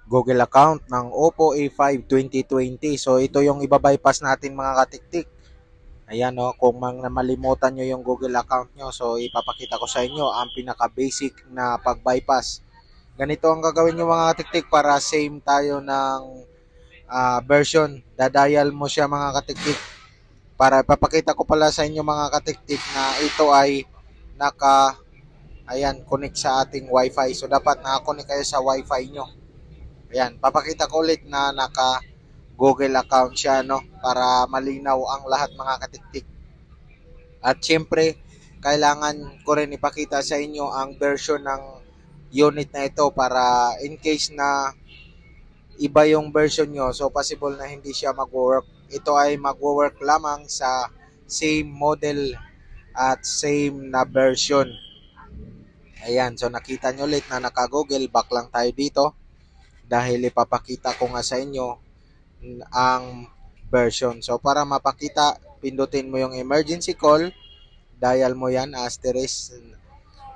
Google account ng Oppo A5 2020. So ito yung ibabypass natin mga katiktik. Ayan o, kung malimutan nyo yung Google account nyo, so ipapakita ko sa inyo ang pinaka-basic na pag-bypass. Ganito ang gagawin nyo mga katiktik para same tayo ng version. Dadial mo siya mga katiktik. Para ipapakita ko pala sa inyo mga katiktik na ito ay connect sa ating wifi. So dapat naka-connect kayo sa wifi nyo. Ayan, papakita ko ulit na naka Google account siya, no, para malinaw ang lahat mga katiktik. At syempre, kailangan ko rin ipakita sa inyo ang version ng unit na ito para in case na iba yung version nyo, so possible na hindi siya mag-work. Ito ay mag-work lamang sa same model at same na version. Ayan, so nakita nyo ulit na naka-Google, back lang tayo dito dahil ipapakita ko nga sa inyo ang version. So para mapakita, pindutin mo yung emergency call, dial mo yan, asterisk,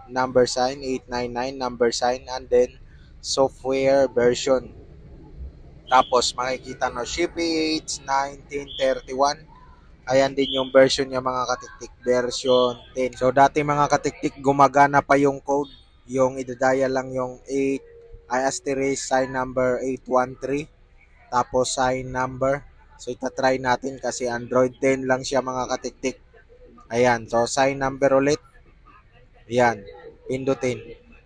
number sign, 899, number sign, and then software version. Tapos makikita no, CPH 1931. Ayan din yung version niya mga katiktik, version 10. So dati mga katiktik, gumagana pa yung code. Yung idadial lang yung 8, ay asterisk, sign number 813. Tapos sign number. So itatry natin kasi Android 10 lang siya mga katiktik. Ayan, so sign number ulit. Ayan, pindutin.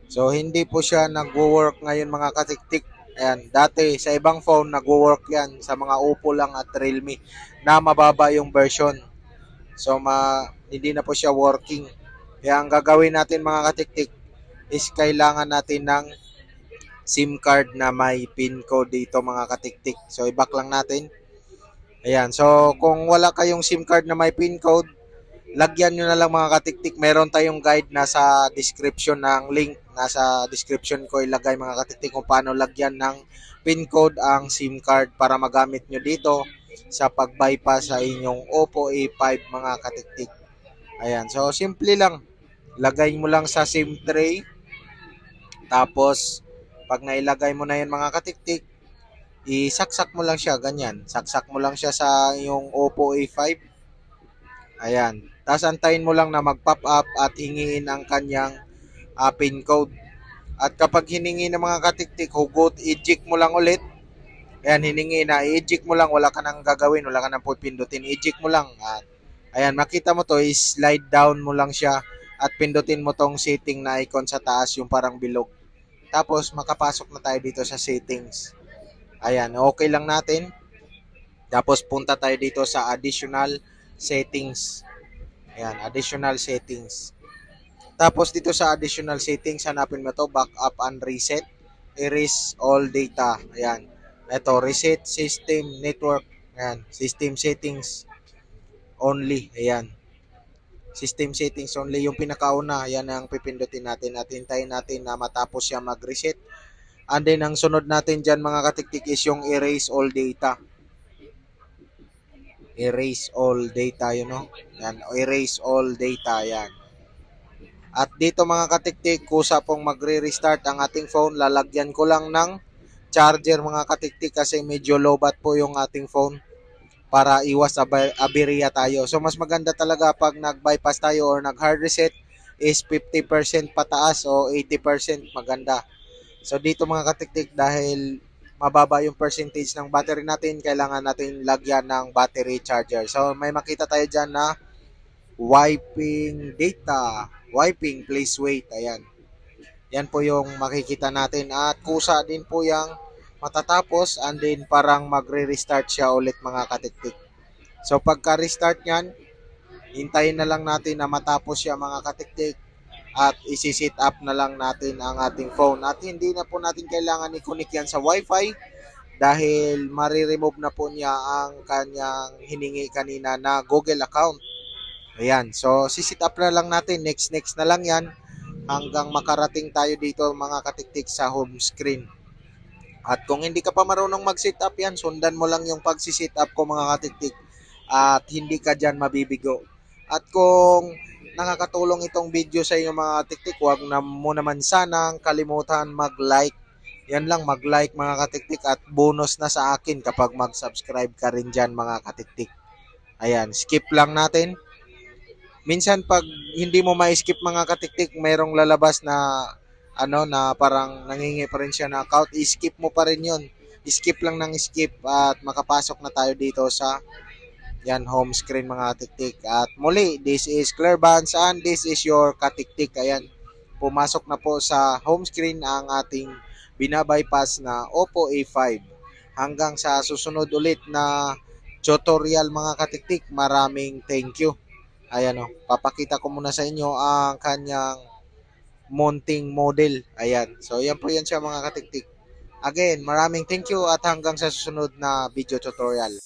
So hindi po siya nagwo-work ngayon mga katiktik. Ayan, dati sa ibang phone nagwo-work yan, sa mga Oppo lang at Realme na mababa yung version. So hindi na po siya working. Kaya ang gagawin natin mga katiktik is kailangan natin ng SIM card na may PIN code dito mga katiktik. So i-back lang natin. Ayan, so kung wala kayong SIM card na may PIN code, lagyan nyo na lang mga katiktik. Meron tayong guide nasa description ng link. Nasa description ko ilagay mga katiktik kung paano lagyan ng PIN code ang SIM card para magamit nyo dito sa pag-bypass sa inyong Oppo A5 mga katiktik. Ayan, so simple lang. Lagay mo lang sa SIM tray. Tapos, pag nailagay mo na yan mga katiktik, isaksak mo lang siya, ganyan. Saksak mo lang siya sa yung Oppo A5. Ayan. Tapos antayin mo lang na mag-pop up at hingiin ang kanyang PIN code. At kapag hiningi ng mga katiktik, hugot, eject mo lang ulit. Ayan, hiningi na, i-eject mo lang, wala ka nang gagawin, wala ka nang pindutin, eject mo lang. At ayan, makita mo to, slide down mo lang siya at pindutin mo tong setting na icon sa taas, yung parang bilog. Tapos makapasok na tayo dito sa settings. Ayan, okay lang natin. Tapos punta tayo dito sa additional settings. Ayan, additional settings. Tapos dito sa additional settings, hanapin mo to, backup and reset, erase all data. Ayan. Ito, reset system network. Ayan, system settings only. Ayan. System settings only yung pinakauna. Ayan ang pipindutin natin at hintayin natin na matapos siya mag-reset. And then ang sunod natin dyan mga katiktik is yung erase all data. Erase all data, you know. Ayan, erase all data. Ayan. At dito mga katiktik, kusa pong magre-restart ang ating phone, lalagyan ko lang ng charger mga katiktik kasi medyo lowbat po yung ating phone para iwas aberya tayo. So mas maganda talaga pag nag-bypass tayo or nag-hard reset is 50% pataas o 80% maganda. So dito mga katiktik, dahil mababa yung percentage ng battery natin, kailangan natin lagyan ng battery charger. So may makita tayo dyan na wiping data, wiping, please wait. Ayan. Yan po yung makikita natin. At kusa din po yung matatapos and then parang magre-restart siya ulit mga katiktik. So pagka-restart nyan, hintayin na lang natin na matapos siya mga katiktik at isi-set up na lang natin ang ating phone. At hindi na po natin kailangan i-connect yan sa wifi dahil mariremove na po niya ang kanyang hiningi kanina na Google account. Ayan, so sisit up na lang natin, next na lang yan hanggang makarating tayo dito mga katiktik sa home screen. At kung hindi ka pa marunong mag-set up yan, sundan mo lang yung pag-set up ko mga katiktik at hindi ka dyan mabibigo. At kung nakakatulong itong video sa inyo mga katiktik, huwag na mo naman sanang kalimutan mag-like Yan lang, mag-like mga katiktik at bonus na sa akin kapag mag-subscribe ka rin dyan mga katiktik. Ayan, skip lang natin. Minsan pag hindi mo ma-skip mga katiktik, mayroong lalabas na na parang nangingi pa rin siya na account, i-skip mo pa rin yun. Skip lang ng skip at makapasok na tayo dito sa yan home screen mga katiktik. At muli, this is Claire Vance and this is your katiktik. Ayan, pumasok na po sa home screen ang ating binabypass na Oppo A5. Hanggang sa susunod ulit na tutorial mga katiktik, maraming thank you. Ayan o, papakita ko muna sa inyo ang kanyang mounting model. Ayan, so yan po yan siya mga katiktik. Again, maraming thank you at hanggang sa susunod na video tutorial.